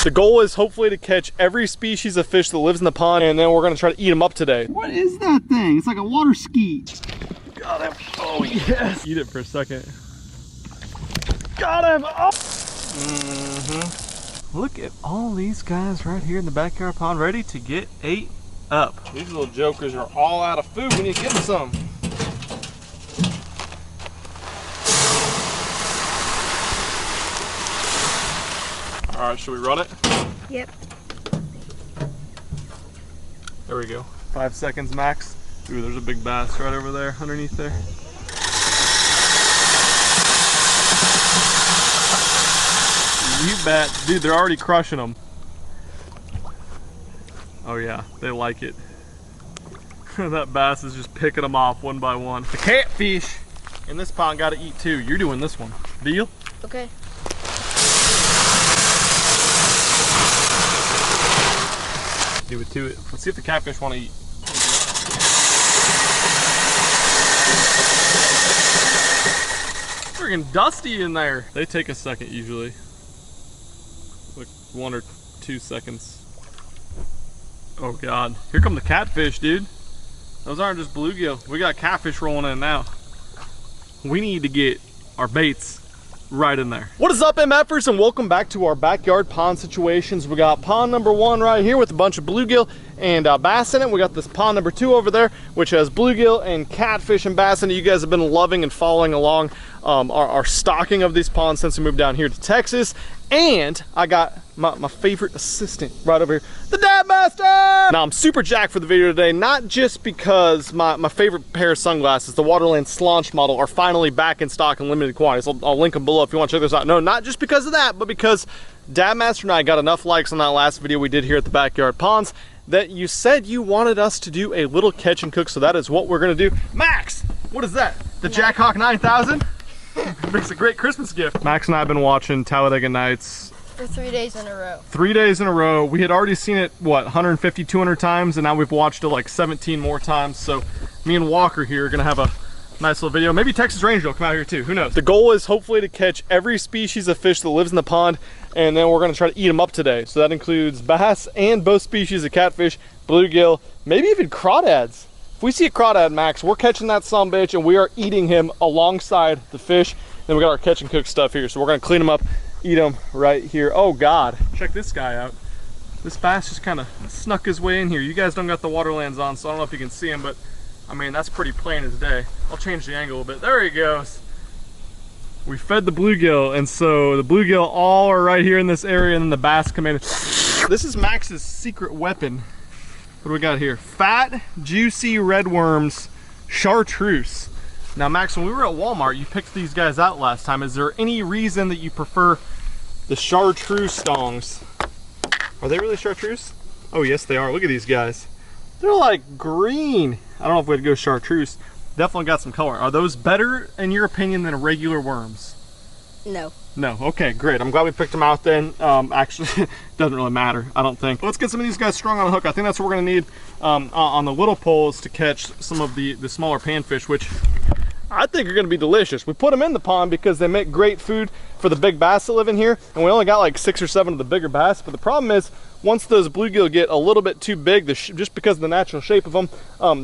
The goal is hopefully to catch every species of fish that lives in the pond, and then we're gonna try to eat them up today. What is that thing? It's like a water skeet. Got him. Oh yes. Eat it for a second. Got him. Oh. Look at all these guys right here in the backyard pond ready to get ate up. These little jokers are all out of food. We need to give them some. All right, should we run it? Yep. There we go. 5 seconds max. Ooh, there's a big bass right over there underneath there. You bet. Dude, they're already crushing them. Oh yeah, they like it. That bass is just picking them off one by one. The catfish in this pond got to eat too. You're doing this one. Deal? Okay. Do it to it. Let's see if the catfish want to eat. Friggin' dusty in there. They take a second usually. Like 1 or 2 seconds. Oh God, here come the catfish, dude. Those aren't just bluegill. We got catfish rolling in now. We need to get our baits right in there. What is up, MFers, and welcome back to our backyard pond situations. We got pond number 1 right here with a bunch of bluegill and bass in it. We got this pond number 2 over there, which has bluegill and catfish and bass in it. You guys have been loving and following along our stocking of these ponds since we moved down here to Texas. And I got my favorite assistant right over here, the Dab Master! Now I'm super jacked for the video today, not just because my favorite pair of sunglasses, the Waterland Slaunch model, are finally back in stock in limited quantities. I'll link them below if you want to check those out. No, not just because of that, but because Dab Master and I got enough likes on that last video we did here at the backyard ponds that you said you wanted us to do a little catch and cook, so that is what we're gonna do. Max, what is that? The Jack Hawk 9000? Makes a great Christmas gift. Max and I have been watching Talladega Nights for 3 days in a row. 3 days in a row. We had already seen it, what, 150, 200 times, and now we've watched it like 17 more times. So me and Walker here are gonna have a nice little video. Maybe Texas Ranger will come out here too, who knows? The goal is hopefully to catch every species of fish that lives in the pond, and then we're gonna try to eat them up today. So that includes bass and both species of catfish, bluegill, maybe even crawdads. If we see a crawdad, Max, we're catching that sumbitch and we are eating him alongside the fish. Then we got our catch and cook stuff here. So we're gonna clean them up, eat them right here. Oh God, check this guy out. This bass just kind of snuck his way in here. You guys don't got the Waterlands on, so I don't know if you can see him, but I mean, that's pretty plain as day. I'll change the angle a bit. There he goes. We fed the bluegill, and so the bluegill all are right here in this area, and then the bass come in. This is Max's secret weapon. What do we got here? Fat, juicy red worms, chartreuse. Now Max, when we were at Walmart, you picked these guys out last time. Is there any reason that you prefer the chartreuse stongs? Are they really chartreuse? Oh yes, they are. Look at these guys. They're like green. I don't know if we'd go chartreuse. Definitely got some color. Are those better, in your opinion, than regular worms? No. No, okay, great. I'm glad we picked them out then. Actually, it doesn't really matter, I don't think. Let's get some of these guys strung on a hook. I think that's what we're gonna need on the little poles to catch some of the smaller panfish, which I think are gonna be delicious. We put them in the pond because they make great food for the big bass that live in here, and we only got like 6 or 7 of the bigger bass, but the problem is, once those bluegill get a little bit too big, just because of the natural shape of them,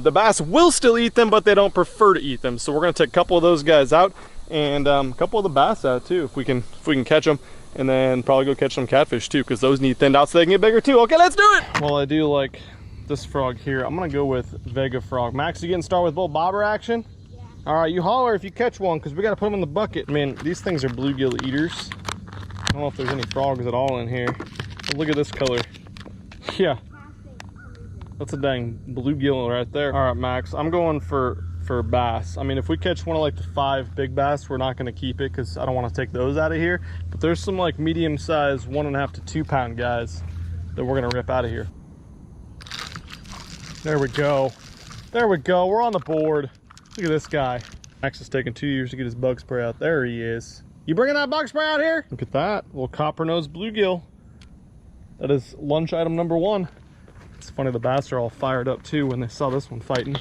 the bass will still eat them, but they don't prefer to eat them. So we're gonna take a couple of those guys out, and a couple of the bass out too, if we can catch them, and then probably go catch some catfish too, because those need thinned out so they can get bigger too. Okay, let's do it. Well, I do like this frog here. I'm gonna go with Vega frog. Max, you getting started with bull bobber action? Yeah. All right, you holler if you catch one, because we got to put them in the bucket. I mean, these things are bluegill eaters. I don't know if there's any frogs at all in here. But look at this color. Yeah, that's a dang bluegill right there. All right, Max, I'm going for bass. I mean, if we catch one of like the 5 big bass, we're not going to keep it because I don't want to take those out of here. But there's some like medium-sized 1.5 to 2 pound guys that we're going to rip out of here. There we go. There we go. We're on the board. Look at this guy. Max is taking 2 years to get his bug spray out. There he is. You bringing that bug spray out here? Look at that little copper-nosed bluegill. That is lunch item number 1. It's funny, the bass are all fired up too when they saw this one fighting.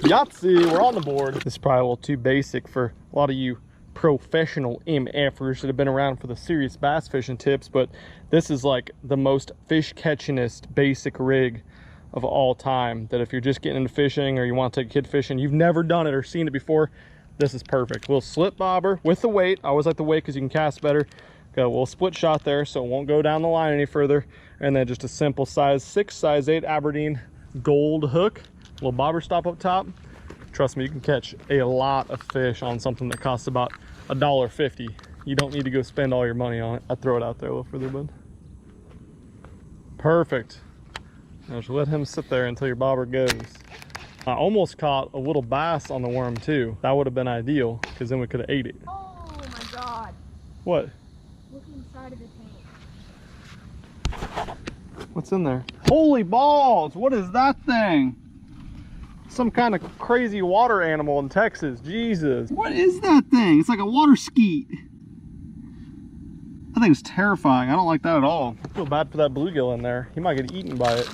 Yahtzee, we're on the board. This is probably a little too basic for a lot of you professional MFers that have been around for the serious bass fishing tips, but this is like the most fish catchingest basic rig of all time, that if you're just getting into fishing or you want to take a kid fishing, you've never done it or seen it before, this is perfect. Little slip bobber with the weight. I always like the weight because you can cast better. Got a little split shot there so it won't go down the line any further, and then just a simple size 6, size 8 Aberdeen gold hook, little bobber stop up top. Trust me, you can catch a lot of fish on something that costs about $1.50. You don't need to go spend all your money on it. I'd throw it out there a little further, bud. Perfect. Now just let him sit there until your bobber goes. I almost caught a little bass on the worm too. That would have been ideal, because then we could have ate it. Oh my God. What? Look inside of the tank. What's in there? Holy balls, what is that thing? Some kind of crazy water animal in Texas. Jesus. What is that thing? It's like a water skeet. That thing's terrifying. I don't like that at all. I feel bad for that bluegill in there. He might get eaten by it.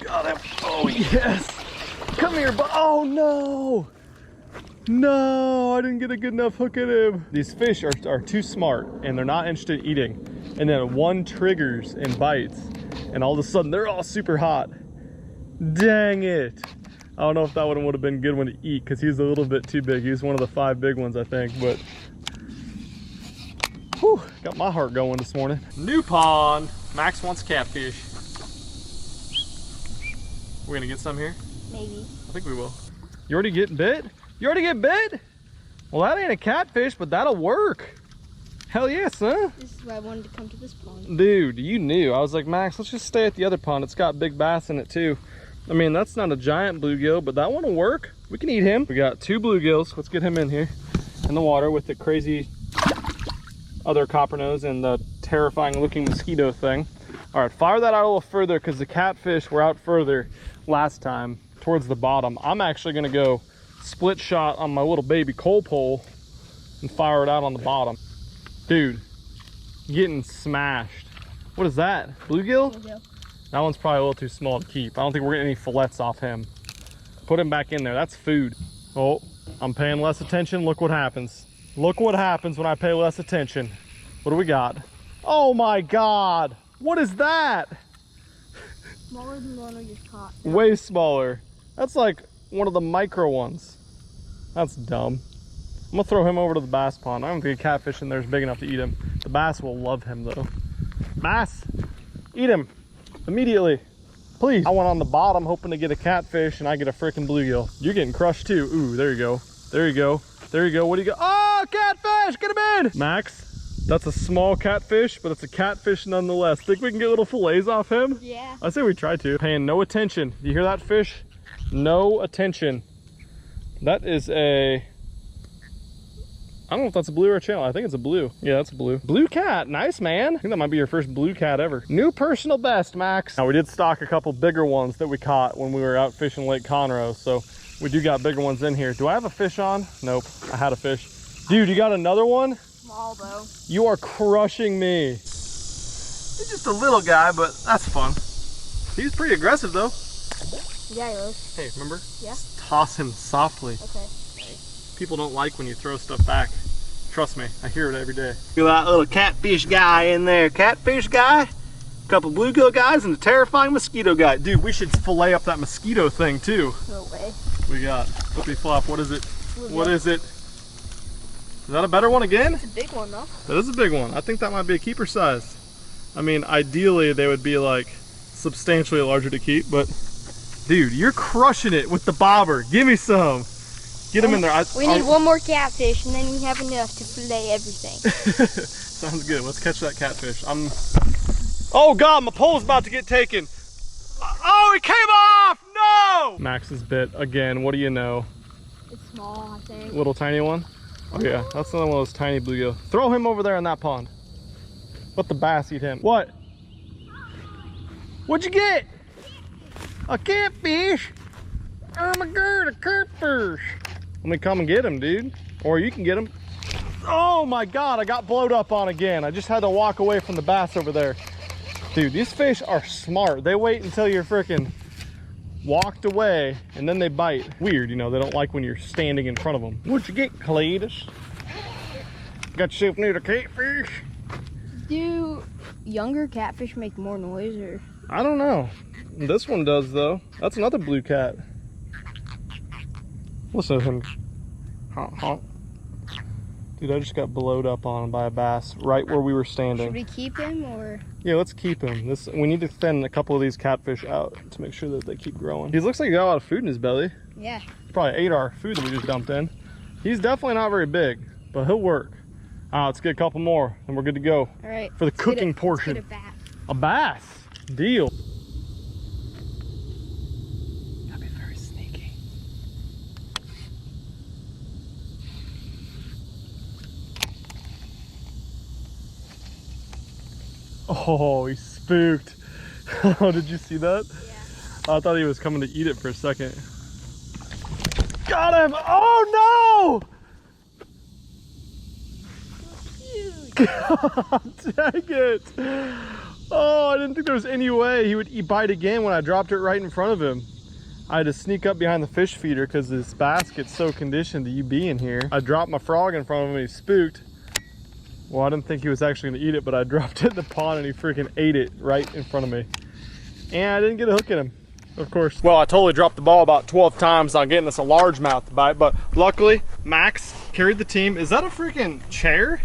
Got him. Oh, yes. Come here, but oh no. No, I didn't get a good enough hook at him. These fish are too smart and they're not interested in eating. And then one triggers and bites, and all of a sudden they're all super hot. Dang it. I don't know if that one would have been a good one to eat because he's a little bit too big. He's one of the 5 big ones, I think, but whew, got my heart going this morning. New pond. Max wants catfish. We're gonna get some here? Maybe. I think we will. You already getting bit? You already get bit? Well, that ain't a catfish, but that'll work. Hell yes, huh? This is why I wanted to come to this pond. Dude, you knew. I was like, Max, let's just stay at the other pond. It's got big bass in it too. I mean, that's not a giant bluegill, but that one will work. We can eat him. We got 2 bluegills. Let's get him in here in the water with the crazy other copper nose and the terrifying looking mosquito thing. All right, fire that out a little further because the catfish were out further last time towards the bottom. I'm actually gonna go split shot on my little baby coal pole and fire it out on the bottom. Dude, getting smashed. What is that? Bluegill? Bluegill. That one's probably a little too small to keep. I don't think we're getting any fillets off him. Put him back in there. That's food. Oh, I'm paying less attention. Look what happens. Look what happens when I pay less attention. What do we got? Oh my God. What is that? Smaller than the one we just caught. Way smaller. That's like one of the micro ones. That's dumb. I'm gonna throw him over to the bass pond. I don't think a catfish in there is big enough to eat him. The bass will love him though. Bass, eat him immediately, please. I went on the bottom hoping to get a catfish and I get a freaking bluegill. You're getting crushed too. Ooh, there you go. There you go. There you go. What do you got? Oh, catfish, get him in. Max, that's a small catfish, but it's a catfish nonetheless. Think we can get little fillets off him? Yeah. I say we try to. Paying no attention. You hear that fish? No attention. That is a, I don't know if that's a blue or a channel. I think it's a blue. Yeah, that's a blue. Blue cat, nice man. I think that might be your first blue cat ever. New personal best, Max. Now we did stock a couple bigger ones that we caught when we were out fishing Lake Conroe. So we do got bigger ones in here. Do I have a fish on? Nope, I had a fish. Dude, you got another one? Small though. You are crushing me. He's just a little guy, but that's fun. He's pretty aggressive though. Yeah, he was. Hey, remember? Yeah. Just toss him softly. Okay. People don't like when you throw stuff back. Trust me, I hear it every day. Look at that little catfish guy in there. Catfish guy, a couple bluegill guys, and a terrifying mosquito guy. Dude, we should fillet up that mosquito thing too. No way. We got flippy flop. What is it? Bluegill. What is it? Is that a better one again? It's a big one though. That is a big one. I think that might be a keeper size. I mean, ideally they would be like substantially larger to keep, but dude, you're crushing it with the bobber. Give me some. Get him in there. We need one more catfish and then we have enough to fillet everything. Sounds good. Let's catch that catfish. Oh God, my pole's about to get taken. Oh, it came off! No! Max is bit again. What do you know? It's small, I think. Little tiny one? Oh yeah, that's another one of those tiny bluegill. Throw him over there in that pond. Let the bass eat him. What? What'd you get? A catfish? Oh my God, a catfish. Let me come and get him, dude. Or you can get him. Oh my God, I got blowed up on again. I just had to walk away from the bass over there. Dude, these fish are smart. They wait until you're freaking walked away, and then they bite. Weird, you know, they don't like when you're standing in front of them. What'd you get, Cletus? Got yourself near the catfish? Do younger catfish make more noise, or? I don't know. This one does, though. That's another blue cat. Listen to him. Honk, honk. Dude, I just got blowed up on by a bass right where we were standing. Should we keep him, or? Yeah, let's keep him. We need to thin a couple of these catfish out to make sure that they keep growing. He looks like he got a lot of food in his belly. Yeah. Probably ate our food that we just dumped in. He's definitely not very big, but he'll work. Let's get a couple more and we're good to go. All right. For the cooking portion. Let's get a bass. A bass. Deal. Gotta be very sneaky. Oh, he's spooked. Oh, did you see that? Yeah. I thought he was coming to eat it for a second. Got him! Oh no! God dang it! Oh, I didn't think there was any way he would bite again when I dropped it right in front of him. I had to sneak up behind the fish feeder because this basket's so conditioned to you being here. I dropped my frog in front of him and he spooked. Well, I didn't think he was actually going to eat it, but I dropped it in the pond and he freaking ate it right in front of me. And I didn't get a hook in him, of course. Well, I totally dropped the ball about 12 times on getting this a largemouth to bite, but luckily, Max carried the team. Is that a freaking chair?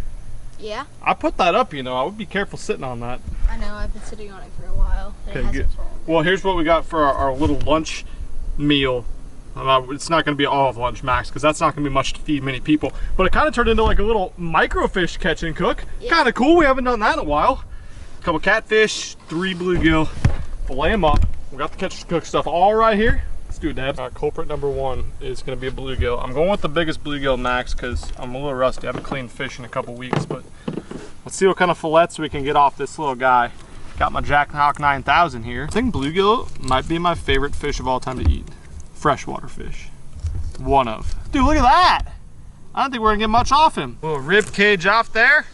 Yeah. I put that up, you know. I would be careful sitting on that. I know, I've been sitting on it for a while. Okay, good. Well, here's what we got for our little lunch meal. It's not going to be all of lunch, Max, because that's not going to be much to feed many people. But it kind of turned into like a little microfish catch and cook. Yeah. Kind of cool. We haven't done that in a while. A couple catfish, 3 bluegill. Fillet them up. We got the catch and cook stuff all right here. Let's do it, Dad. Culprit number 1 is going to be a bluegill. I'm going with the biggest bluegill, Max, because I'm a little rusty. I haven't cleaned fish in a couple weeks, but let's see what kind of fillets we can get off this little guy. Got my Jack Hawk 9000 here. I think bluegill might be my favorite fish of all time to eat. Freshwater fish. One of. Dude, look at that! I don't think we're gonna get much off him. Little rib cage off there.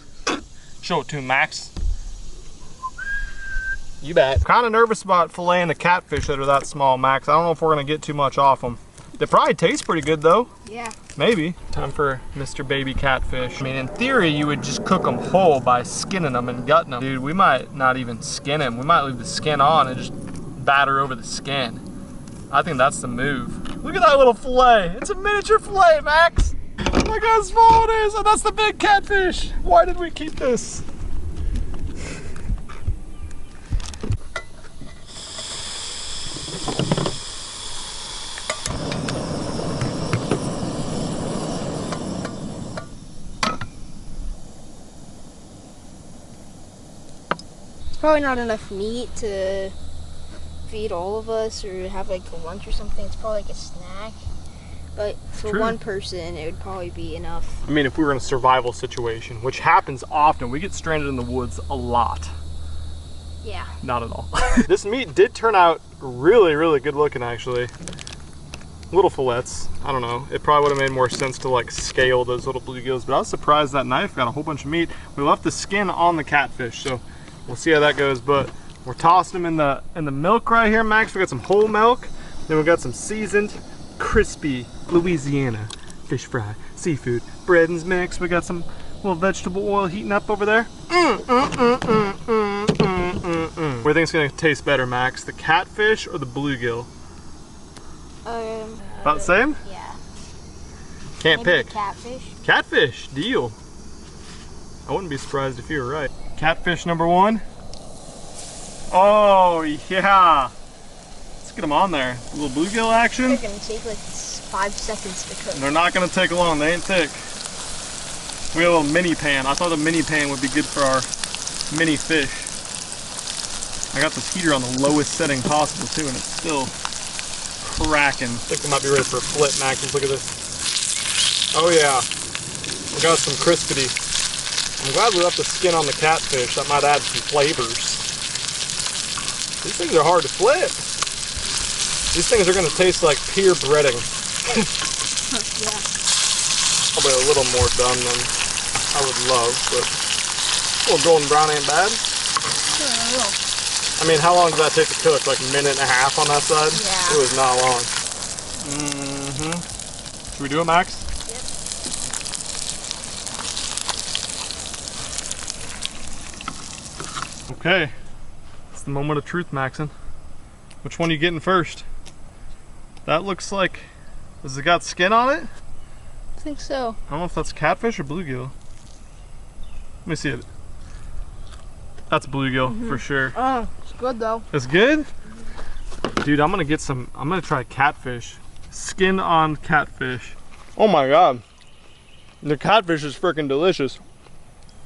Show it to him, Max. You bet. Kind of nervous about filleting the catfish that are that small, Max. I don't know if we're gonna get too much off them. They probably taste pretty good though. Yeah. Maybe. Time for Mr. Baby Catfish. I mean, in theory, you would just cook them whole by skinning them and gutting them. Dude, we might not even skin him. We might leave the skin on and just batter over the skin. I think that's the move. Look at that little fillet. It's a miniature fillet, Max. Look how small it is. And that's the big catfish. Why did we keep this? Probably not enough meat to feed all of us or have like a lunch or something. It's probably like a snack, but for one person it would probably be enough. I mean, if we were in a survival situation, which happens often, we get stranded in the woods a lot. Yeah. Not at all. This meat did turn out really, really good looking, actually. Little fillets. I don't know. It probably would have made more sense to like scale those little bluegills, but I was surprised that knife got a whole bunch of meat. We left the skin on the catfish, so we'll see how that goes. But we're tossing them in the milk right here, Max. We got some whole milk. Then we got some seasoned, crispy Louisiana fish fry, seafood, bread and mix. We got some little vegetable oil heating up over there. What do you think it's gonna taste better, Max? The catfish or the bluegill? About the same? Yeah. Can't Maybe pick. Catfish. Catfish, deal. I wouldn't be surprised if you were right. Catfish number 1. Oh yeah. Let's get them on there. A little bluegill action. They're gonna take like 5 seconds to cook. They're not gonna take long, they ain't thick. We have a little mini pan. I thought a mini pan would be good for our mini fish. I got this heater on the lowest setting possible too, and it's still cracking. I think we might be ready for a flip, Max. Let's look at this. Oh yeah. We got some crispity. I'm glad we left the skin on the catfish. That might add some flavors. These things are hard to flip. These things are gonna taste like pure breading. Yeah. Probably a little more done than I would love, but a little golden brown ain't bad. Yeah, I I mean, how long does that take to cook? Like a minute and a half on that side? Yeah. It was not long. Mm-hmm. Should we do it, Max? Yep. Okay. It's the moment of truth, Maxon. Which one are you getting first? That looks like... Has it got skin on it? I think so. I don't know if that's catfish or bluegill. Let me see it. That's bluegill for sure. Oh, it's good though. It's good? Dude, I'm gonna try catfish. Skin on catfish. Oh my God. The catfish is freaking delicious.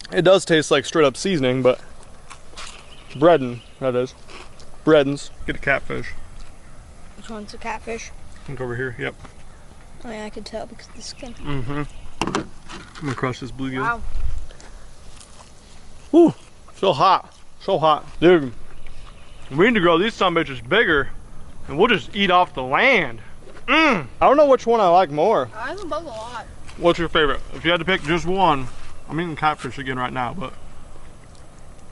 It does taste like straight up seasoning, but breading, that is. Breadens. Get a catfish. Which one's a catfish? Look over here, yep. Oh yeah, I can tell because of the skin. Mm-hmm. I'm gonna crush this bluegill. Wow. Whew, so hot, so hot. Dude, we need to grow these sumbitches bigger and we'll just eat off the land. I don't know which one I like more. I like them both a lot. What's your favorite? If you had to pick just one, I'm eating catfish again right now, but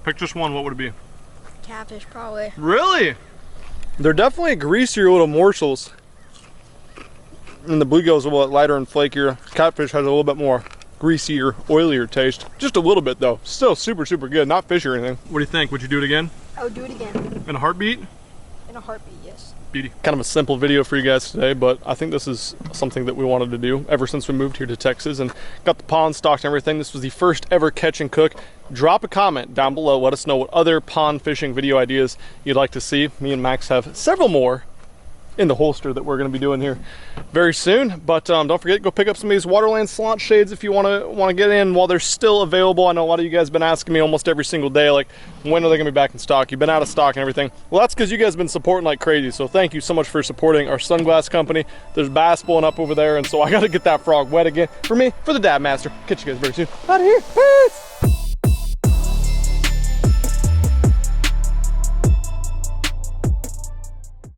pick just one, what would it be? Catfish, probably. Really? They're definitely greasier little morsels. And the bluegill's a little bit lighter and flakier. Catfish has a little bit more greasier, oilier taste. Just a little bit though. Still super, super good. Not fishy or anything. What do you think? Would you do it again? I would do it again. In a heartbeat? In a heartbeat, yes. Beauty. Kind of a simple video for you guys today, but I think this is something that we wanted to do ever since we moved here to Texas and got the pond stocked and everything. This was the first ever catch and cook. Drop a comment down below. Let us know what other pond fishing video ideas you'd like to see. Me and Max have several more in the holster that we're going to be doing here very soon, but don't forget, go pick up some of these Waterland slant shades if you want to get in while they're still available. I know a lot of you guys have been asking me almost every single day, like, when are they going to be back in stock? You've been out of stock and everything. Well, that's because you guys have been supporting like crazy, so thank you so much for supporting our sunglass company. There's bass blowing up over there, and so I got to get that frog wet again. For me, for the Dad Master. Catch you guys very soon. Out of here. Peace!